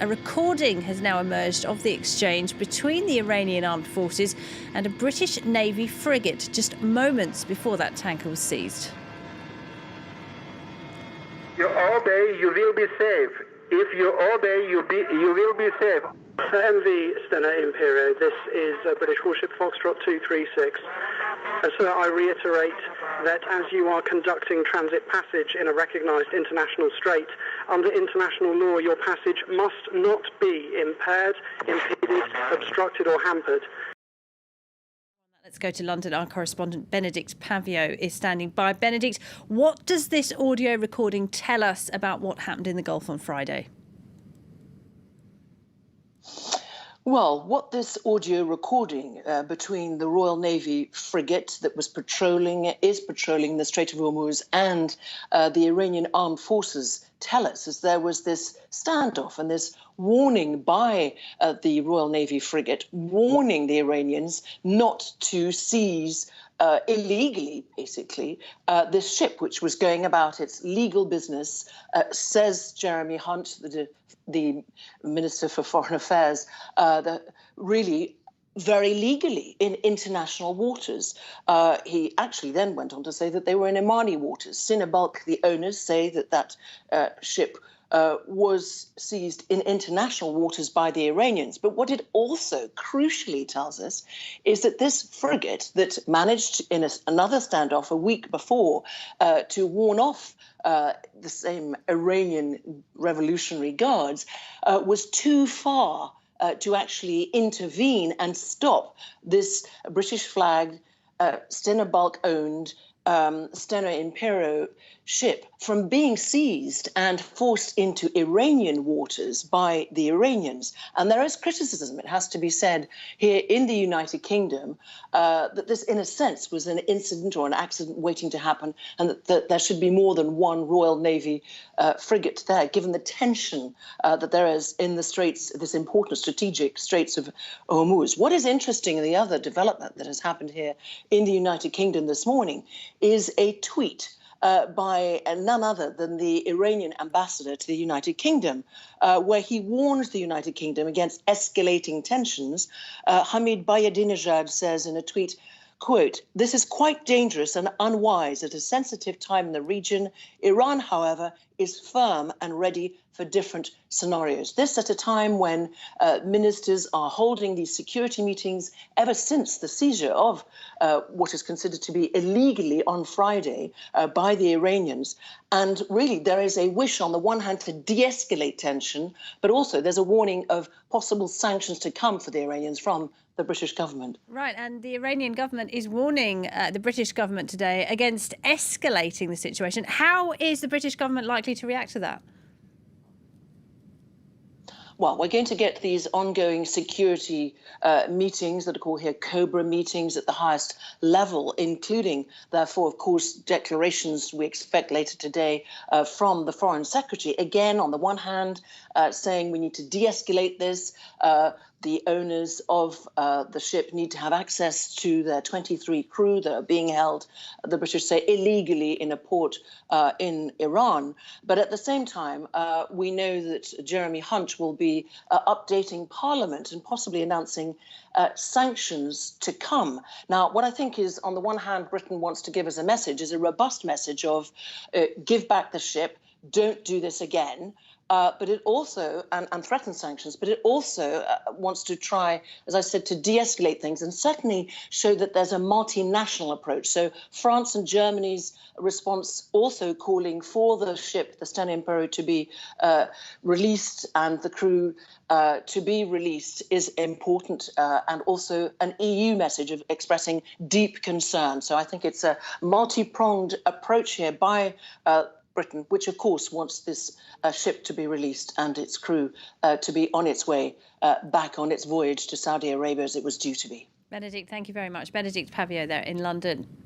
A recording has now emerged of the exchange between the Iranian armed forces and a British Navy frigate just moments before that tanker was seized. You obey, you will be safe. If you obey, you will be safe. MV Stena Impero, this is British warship Foxtrot 236. So I reiterate that as you are conducting transit passage in a recognised international strait, under international law your passage must not be impaired, impeded, obstructed or hampered. Let's go to London. Our correspondent Benedict Pavio is standing by. Benedict, what does this audio recording tell us about what happened in the Gulf on Friday? Well, what this audio recording between the Royal Navy frigate that is patrolling the Strait of Hormuz and the Iranian armed forces tell us is there was this standoff and this warning by the Royal Navy frigate warning the Iranians not to seize illegally, basically, this ship, which was going about its legal business, says Jeremy Hunt, the Minister for Foreign Affairs, really very legally in international waters. He actually then went on to say that they were in Omani waters. Sinabulk, the owners, say that ship was seized in international waters by the Iranians. But what it also crucially tells us is that this frigate that managed in another standoff a week before to warn off the same Iranian Revolutionary Guards was too far to actually intervene and stop this British flag, Stena Bulk-owned Stena Impero ship from being seized and forced into Iranian waters by the Iranians. And there is criticism, it has to be said, here in the United Kingdom, that this, in a sense, was an incident or an accident waiting to happen, and that there should be more than one Royal Navy frigate there, given the tension that there is in the straits, this important strategic Straits of Hormuz. What is interesting, and the other development that has happened here in the United Kingdom this morning, is a tweet by none other than the Iranian ambassador to the United Kingdom, where he warns the United Kingdom against escalating tensions. Hamid Bayadinejad says in a tweet, quote, "This is quite dangerous and unwise at a sensitive time in the region. Iran, however, is firm and ready for different scenarios." This at a time when ministers are holding these security meetings ever since the seizure of what is considered to be illegally on Friday by the Iranians. And really, there is a wish on the one hand to de-escalate tension, but also there's a warning of possible sanctions to come for the Iranians from the British government. Right, and the Iranian government is warning the British government today against escalating the situation. How is the British government likely to react to that? Well, we're going to get these ongoing security meetings that are called here COBRA meetings at the highest level, including, therefore, of course, declarations we expect later today from the Foreign Secretary. Again, on the one hand, saying we need to de-escalate this. The owners of the ship need to have access to their 23 crew that are being held, the British say, illegally in a port in Iran. But at the same time, we know that Jeremy Hunt will be updating Parliament and possibly announcing sanctions to come. Now, what I think is, on the one hand, Britain wants to give us a message, is a robust message of give back the ship, don't do this again. But it also, and threatens sanctions, but it also wants to try, as I said, to de-escalate things and certainly show that there's a multinational approach. So France and Germany's response also calling for the ship, the Stena Impero, to be released and the crew to be released is important, and also an EU message of expressing deep concern. So I think it's a multi-pronged approach here by Britain, which of course wants this ship to be released and its crew to be on its way back on its voyage to Saudi Arabia as it was due to be. Benedict, thank you very much. Benedict Pavio there in London.